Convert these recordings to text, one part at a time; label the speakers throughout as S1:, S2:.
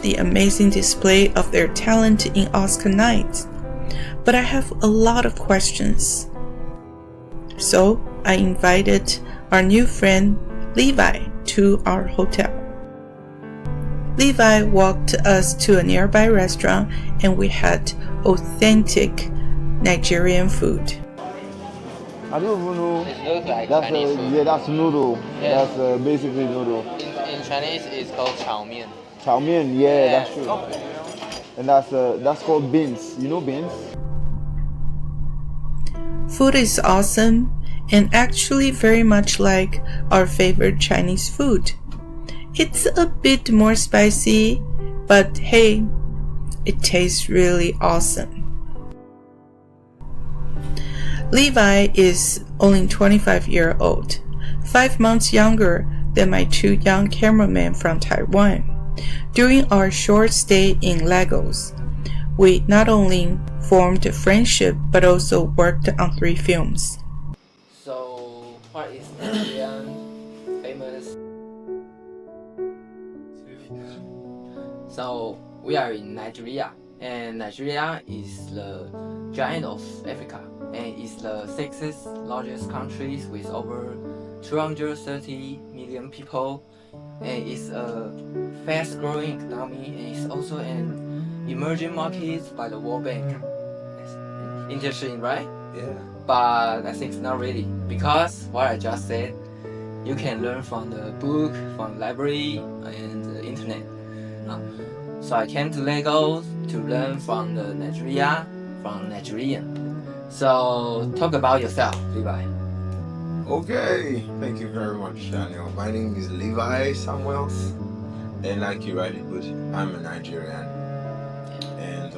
S1: the amazing display of their talent in Oscar night. But I have a lot of questions. So I invited our new friend Levi to our hotel. Levi walked us to a nearby restaurant and we had authentic Nigerian food.
S2: I don't even know.
S3: It looks like
S2: That's
S3: Chinese food.
S2: yeah, that's noodle.
S3: Yes.
S2: That's basically noodle.
S3: In Chinese, it's called 炒面.
S2: Chow mein, yeah, that's true.
S3: Oh.
S2: And that's called beans. You know beans?
S1: Food is awesome and actually very much like our favorite Chinese food. It's a bit more spicy, but hey, it tastes really awesome. Levi is only 25 years old, 5 months younger than my 2 young cameramen from Taiwan. During our short stay in Lagos, we not only formed a friendship but also worked on 3 films.
S3: So, what is Nigerian famous? So, we are in Nigeria, and Nigeria is the giant of Africa, and is the 6th largest country with over 230 million people, and it's a fast-growing economy, and it's also an emerging market by the World Bank. Interesting, right?
S2: Yeah.
S3: But I think it's not really, because what I just said, you can learn from the book, from the library, and the internet. So I came to Lagos to learn from the Nigeria, from Nigerian. So talk about yourself, Levi.
S4: Okay, thank you very much, Daniel. My name is Levi Samuels, and like you rightly put, I'm a Nigerian. And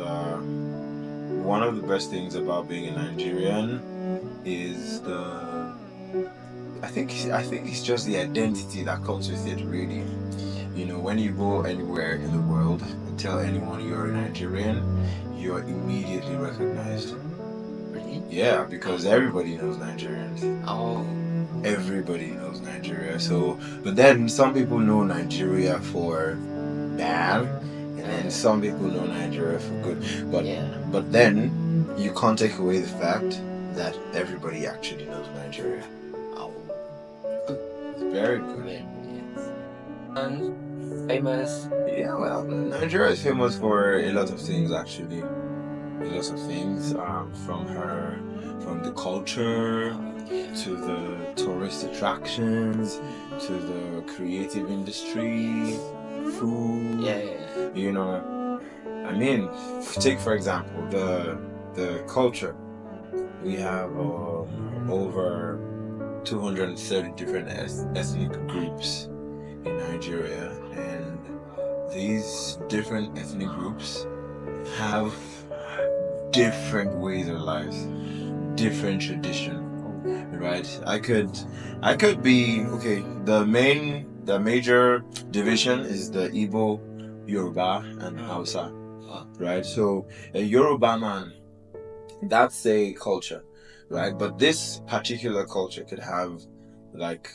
S4: one of the best things about being a Nigerian is I think it's just the identity that comes with it, really. You know, when you go anywhere in the world and tell anyone you're a Nigerian, you're immediately recognized.
S3: Really?
S4: Yeah, because everybody knows Nigerians.
S3: Oh.
S4: Everybody knows Nigeria. So, but then some people know Nigeria for bad, and then some people know Nigeria for good. But then you can't take away the fact that everybody actually knows Nigeria.
S3: Oh.
S4: It's very good.
S3: Yes. And famous.
S4: Yeah, well, Nigeria is famous for a lot of things, actually. A lot of things, from the culture to the tourist attractions to the creative industry, food.
S3: Yeah.
S4: You know, I mean, take for example the culture. We have over 230 different ethnic groups in Nigeria, and these different ethnic groups have different ways of lives, different tradition, right? I could be okay. The major division is the Igbo, Yoruba, and Hausa, right? So a Yoruba man, that's a culture, right? But this particular culture could have like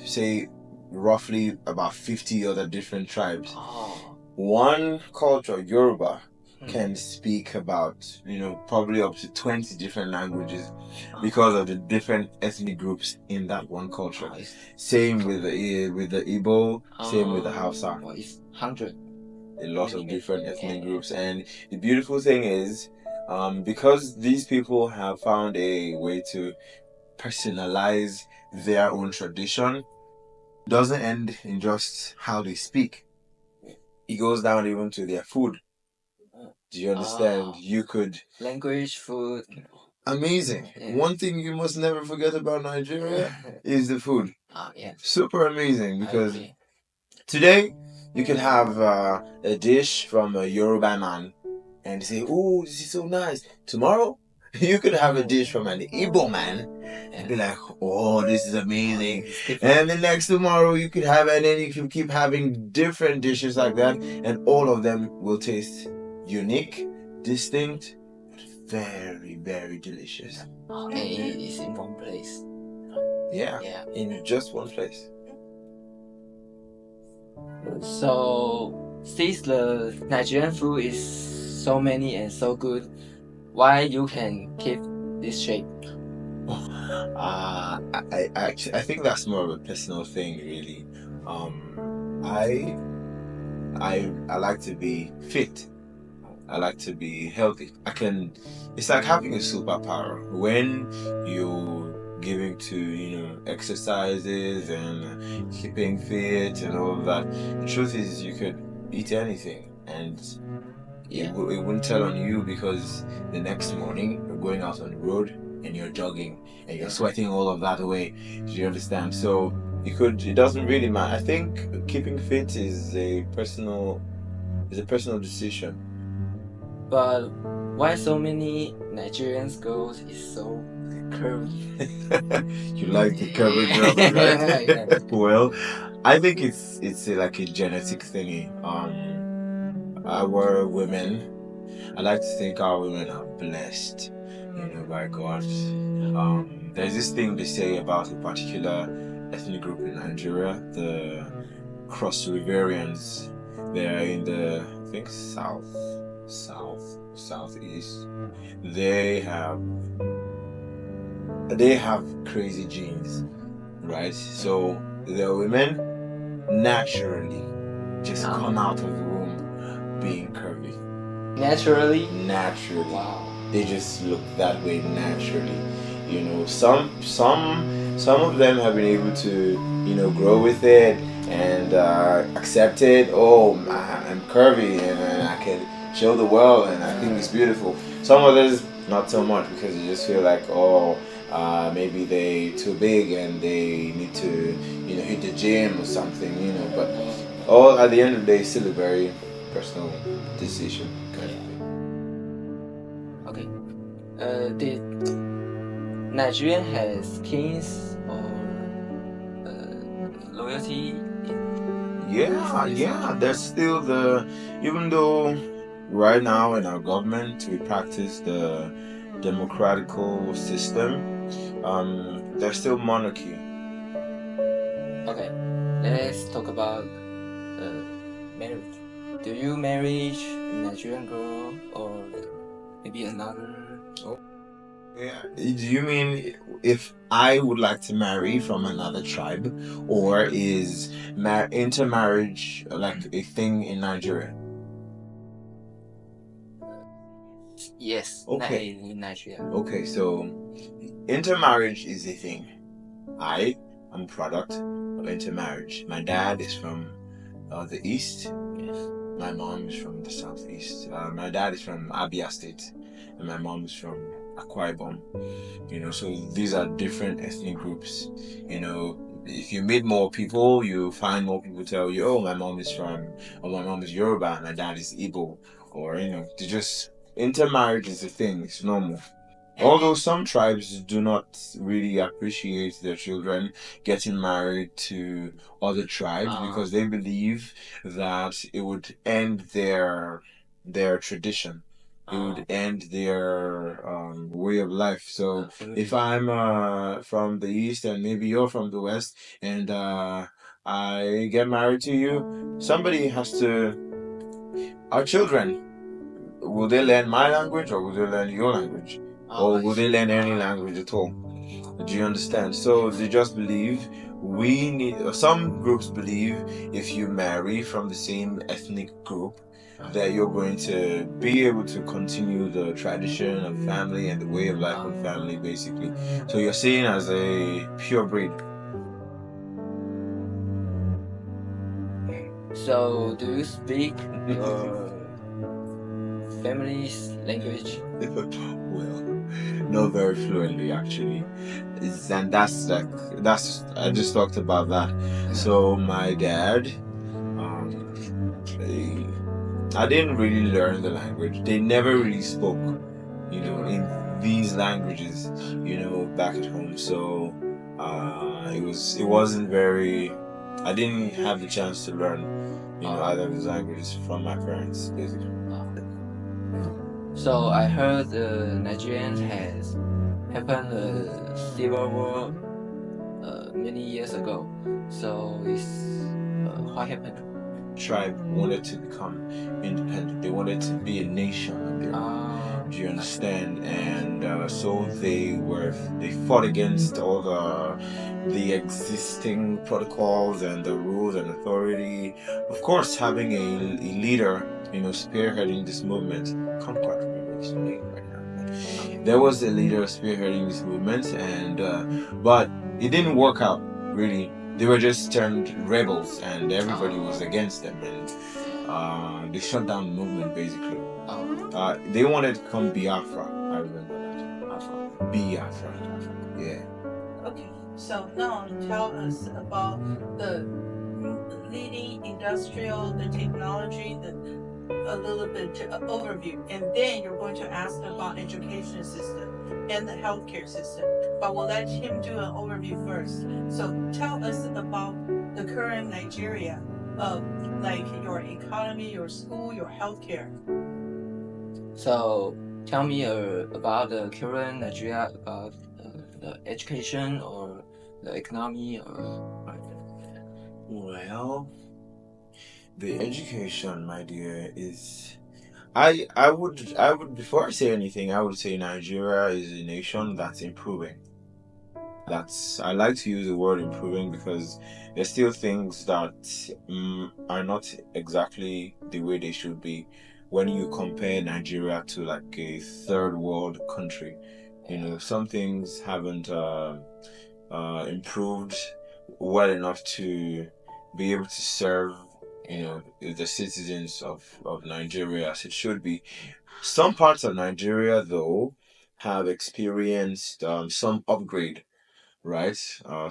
S4: say roughly about 50 other different tribes. One culture, Yoruba, can speak about, probably up to 20 different languages because of the different ethnic groups in that one culture. Same with the Igbo, same with the Hausa.
S3: It's 100.
S4: A lot of different ethnic groups. And the beautiful thing is, because these people have found a way to personalize their own tradition, doesn't end in just how they speak. It goes down even to their food. Do you understand? You could...
S3: Language, food.
S4: Amazing.
S3: Yeah.
S4: One thing you must never forget about Nigeria is the food.
S3: Yeah.
S4: Super amazing, because today you can have a dish from a Yoruba man and say, "Oh, this is so nice." Tomorrow, you could have a dish from an Igbo man and be like, "Oh, this is amazing." And the next tomorrow you could have, and then you can keep having different dishes like that, and all of them will taste unique, distinct, very, very delicious.
S3: And it is in one place.
S4: Yeah, in just one place.
S3: So since the Nigerian food is so many and so good, why you can keep this shape?
S4: I think that's more of a personal thing, really. I I like to be fit. I like to be healthy. It's like having a superpower when you're giving to, exercises and keeping fit and all of that. The truth is, you could eat anything and
S3: Yeah.
S4: it wouldn't tell on you because the next morning you're going out on the road and you're jogging and you're sweating all of that away. Do you understand? So it doesn't really matter. I think keeping fit is a personal decision.
S3: But why so many Nigerians girls is so curvy?
S4: You like the curvy girls, right?
S3: Yeah.
S4: Well, I think like a genetic thingy. Our women, I like to think our women are blessed, by God. There's this thing they say about a particular ethnic group in Nigeria, the Cross Riverians. They're in the, I think, southeast. They have they have crazy genes, right? So the women naturally just come out of the womb being curvy. Naturally.
S3: Wow.
S4: They just look that way naturally. Some of them have been able to, grow with it and accept it. Oh, I'm curvy and I can show the world and I think it's beautiful. Some others not so much because you just feel like, oh, maybe they too big and they need to, hit the gym or something, but all at the end of the day, it's still a very personal decision kind of thing.
S3: Okay. Did Nigerian has kings or loyalty?
S4: Yeah. There's still even though right now in our government we practice the democratical system, there's still monarchy.
S3: Okay. Let's talk about marriage. Do you marry a Nigerian girl or maybe another?
S4: Yeah. Do you mean if I would like to marry from another tribe, or is intermarriage like a thing in Nigeria?
S3: Yes.
S4: Okay.
S3: In Nigeria.
S4: Okay, so intermarriage is a thing. I am a product of intermarriage. My dad is from the east.
S3: Yes.
S4: My mom is from the southeast. My dad is from Abia State, and my mom is from Akwa Ibom. So these are different ethnic groups. If you meet more people, you find more people tell you, "Oh, my mom is Yoruba, and my dad is Igbo," or they just intermarriage is a thing. It's normal. Although some tribes do not really appreciate their children getting married to other tribes because they believe that it would end their tradition. It would end their way of life. So if I'm from the east and maybe you're from the west and I get married to you, somebody has to. Our children, will they learn my language or will they learn your language? Or will they learn any language at all? Do you understand? So they just believe some groups believe if you marry from the same ethnic group, that you're going to be able to continue the tradition of family and the way of life of family, basically. So you're seen as a pure breed.
S3: So, do you speak your family's language?
S4: Well, not very fluently actually. And that's I just talked about that. So my dad, I didn't really learn the language. They never really spoke, in these languages, back at home. So it wasn't very. I didn't have the chance to learn, either of these languages from my parents, basically.
S3: So I heard the Nigerians has happened a civil war many years ago. So it's what happened?
S4: tribe wanted to become independent. They wanted to be a nation on their own. Do you understand? And so they fought against all the existing protocols and the rules and authority. Of course, having a leader, spearheading this movement. I can't quite remember his name right now. But there was a leader spearheading this movement, and but it didn't work out really. They were just turned rebels, and everybody was against them, and they shut down the movement basically. They wanted to become Biafra. I remember that. Biafra. Yeah.
S1: Okay, so now tell us about the leading industrial, the technology, a little bit overview, and then you're going to ask about education system and the healthcare system. But we'll let him do an overview first. So tell us about the current Nigeria of like your economy, your school, your healthcare.
S3: So tell me about the current Nigeria, about the education or the economy or.
S4: Well, the education, my dear, is I would before I say anything, I would say Nigeria is a nation that's improving. I like to use the word improving because there's still things that are not exactly the way they should be when you compare Nigeria to like a third world country. Some things haven't improved well enough to be able to serve the citizens of Nigeria as it should be. Some parts of Nigeria though have experienced some upgrade, right?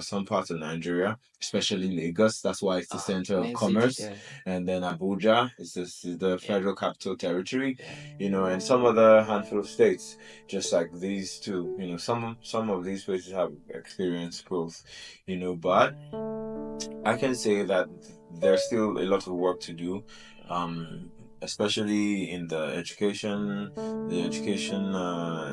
S4: Some parts of Nigeria, especially Lagos, that's why it's the center of commerce, and then Abuja is the federal capital territory, and some other handful of states, just like these two. Some of these places have experienced growth, but I can say that there's still a lot of work to do, especially in the education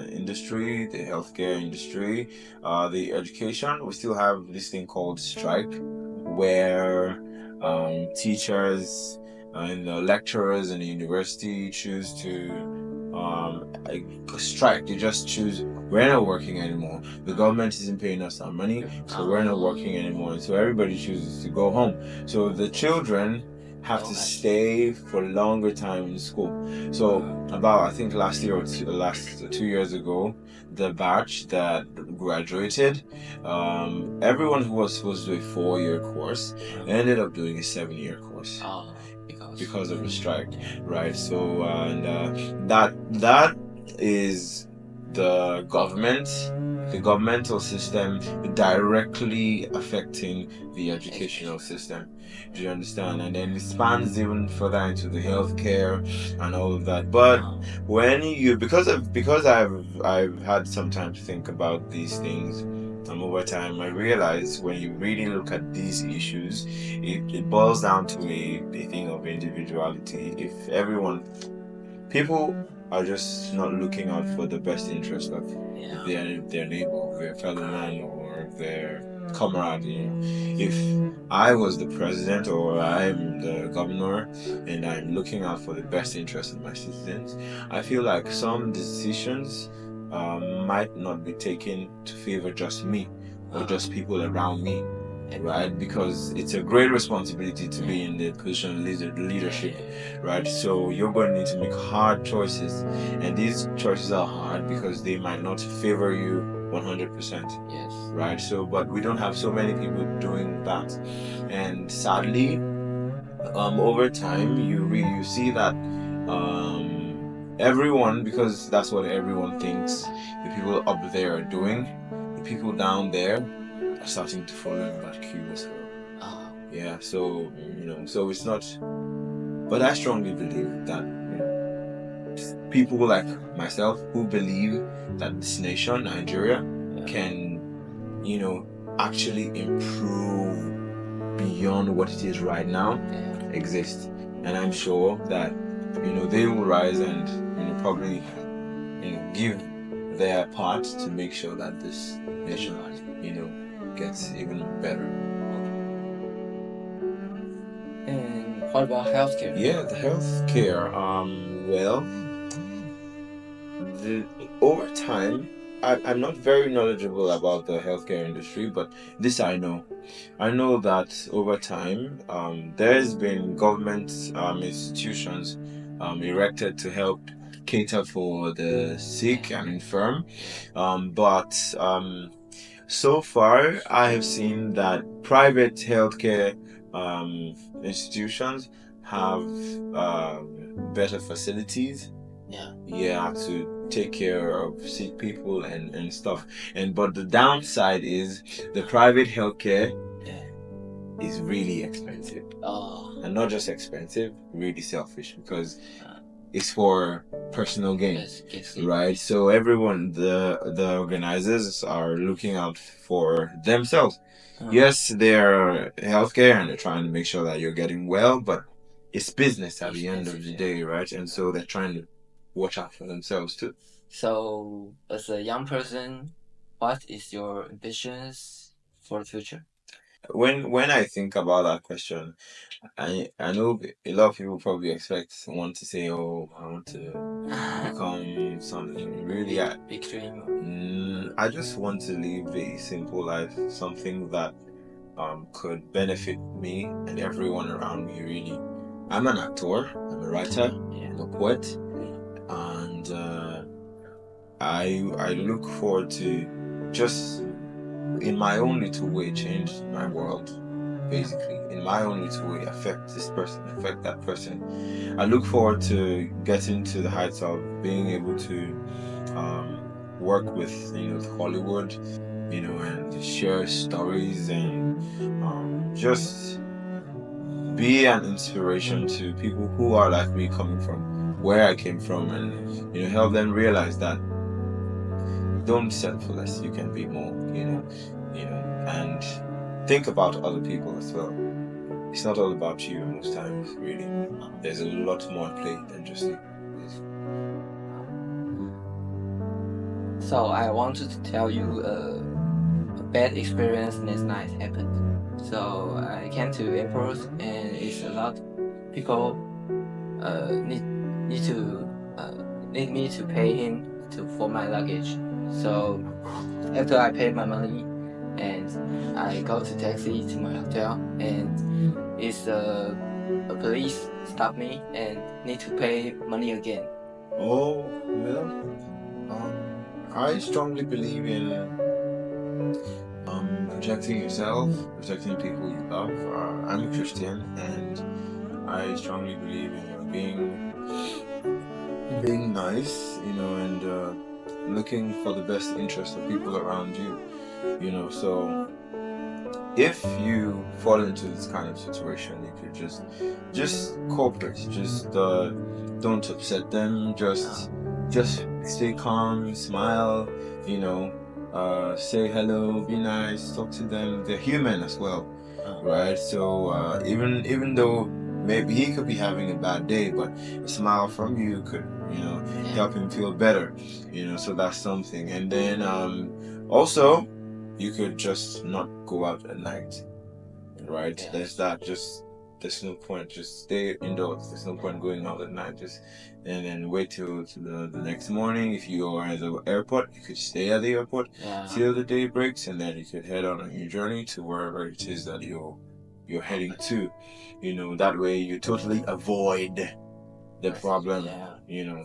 S4: industry, the healthcare industry. The education, we still have this thing called strike, where teachers and the lecturers in the university choose to strike. They just choose, we're not working anymore. The government isn't paying us our money, so we're not working anymore. And so everybody chooses to go home. So the children have to stay for longer time in school. So about, I think last 2 years ago, the batch that graduated, everyone who was supposed to do a 4-year course ended up doing a 7-year course. Because of the strike, right? So that is the governmental system directly affecting the educational system. Do you understand? And then it spans even further into the healthcare and all of that. But when because I've had some time to think about these things. Over time, I realized when you really look at these issues, it boils down to a thing of individuality. If people are just not looking out for the best interest of their neighbor, their fellow man, or their comrade. If I was the president or I'm the governor and I'm looking out for the best interest of my citizens, I feel like some decisions might not be taken to favor just me or just people around me, right? Because it's a great responsibility to be in the position of leadership, right? So you're going to need to make hard choices, and these choices are hard because they might not favor you 100%.
S3: Yes.
S4: Right? So, but we don't have so many people doing that, and sadly, over time, you see that everyone, because that's what everyone thinks the people up there are doing, the people down there are starting to follow in that cue as well. Yeah, so so it's not. But I strongly believe that people like myself who believe that this nation, Nigeria, can actually improve beyond what it is right now, exist. And I'm sure that they will rise and probably give their part to make sure that this nation gets even better.
S3: And What about healthcare?
S4: Yeah, the healthcare. Well, over time, I'm not very knowledgeable about the healthcare industry, but this I know. I know that over time, there's been government institutions erected to help cater for the sick and infirm. But so far, I have seen that private healthcare institutions have better facilities. Yeah, to take care of sick people and stuff. But the downside is the private healthcare is really expensive. And not just expensive, really selfish, because it's for personal gain, right? So everyone, the organizers are looking out for themselves. Yes, they're healthcare and they're trying to make sure that you're getting well, but it's business at the end of the day, right? And so they're trying to watch out for themselves too.
S3: So, as a young person, what is your ambitions for the future?
S4: When I think about that question, I know a lot of people probably want to say, "Oh, I want to become something really."
S3: Big dream.
S4: I just want to live a simple life, something that could benefit me and everyone around me. Really, I'm an actor, I'm a writer, I'm a poet, and I look forward to just in my own little way change my world. Basically, in my own little way, affect this person, affect that person. I look forward to getting to the heights of being able to work with Hollywood, and share stories and just be an inspiration to people who are like me, coming from where I came from, and help them realize that don't settle for less. You can be more. And think about other people as well. It's not all about you most times, really. There's a lot more at play than just you.
S3: So I wanted to tell you a bad experience last night happened. So I came to airport and it's a lot people need me to pay him for my luggage. So after I pay my money and I go to taxi to my hotel and it's a police stop me and need to pay money again.
S4: Oh, well, I strongly believe in protecting yourself, protecting people you love. I'm a Christian, and I strongly believe in being nice, and looking for the best interest of people around you. So if you fall into this kind of situation, you could just cooperate. Just don't upset them. Just stay calm, smile. Say hello, be nice, talk to them. They're human as well, right? So even though maybe he could be having a bad day, but a smile from you could help him feel better. So that's something. And then also, you could just not go out at night, right? There's no point. Just stay indoors. There's no point going out at night. And then wait till the next morning. If you are at the airport, you could stay at the airport till the day breaks, and then you could head on your journey to wherever it is that you're heading to. That way you totally avoid the problem.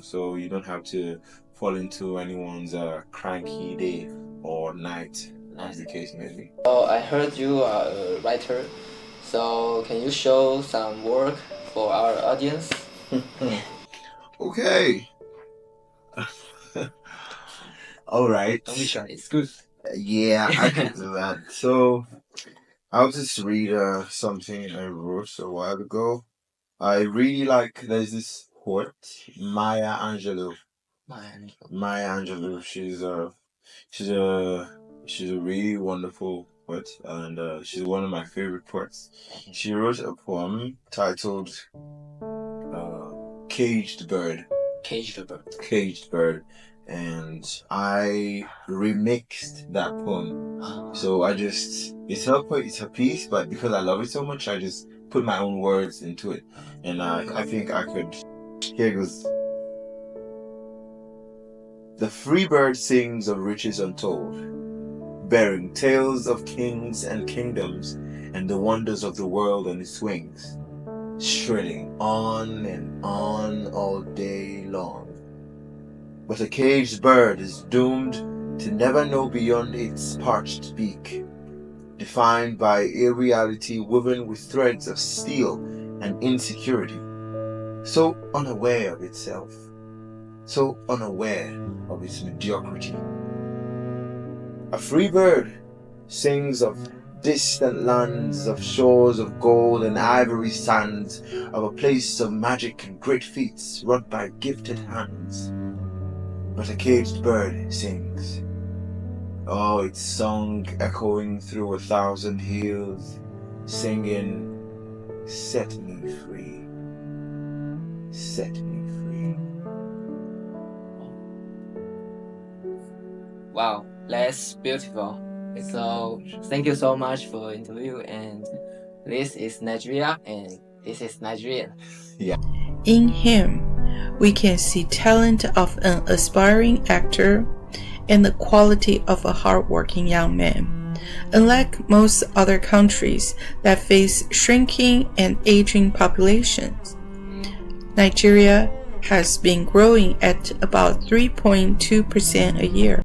S4: So you don't have to fall into anyone's cranky day or night, as the case may be.
S3: Oh, I heard you are a writer. So can you show some work for our audience?
S4: Okay. All right.
S3: Don't be shy. It's good.
S4: Yeah, I can do that. So I'll just read something I wrote a while ago. I really like. There's this poet, Maya Angelou. Maya Angelou. She's a she's a really wonderful poet, and she's one of my favorite poets. She wrote a poem titled "Caged Bird." Caged Bird, and I remixed that poem. So it's a piece, but because I love it so much, I just put my own words into it, and I think I could. Here goes. The free bird sings of riches untold, bearing tales of kings and kingdoms and the wonders of the world on its wings, shrilling on and on all day long. But a caged bird is doomed to never know beyond its parched beak, defined by irreality woven with threads of steel and insecurity, so unaware of itself, so unaware of its mediocrity. A free bird sings of distant lands, of shores of gold and ivory sands, of a place of magic and great feats wrought by gifted hands. But a caged bird sings, oh, its song echoing through 1,000 hills, singing, set me free, set me free.
S3: Wow, that's beautiful. So thank you so much for the interview, and this is Nigeria and this is Nigerian.
S4: Yeah.
S1: In him, we can see talent of an aspiring actor and the quality of a hardworking young man. Unlike most other countries that face shrinking and aging populations, Nigeria has been growing at about 3.2% a year.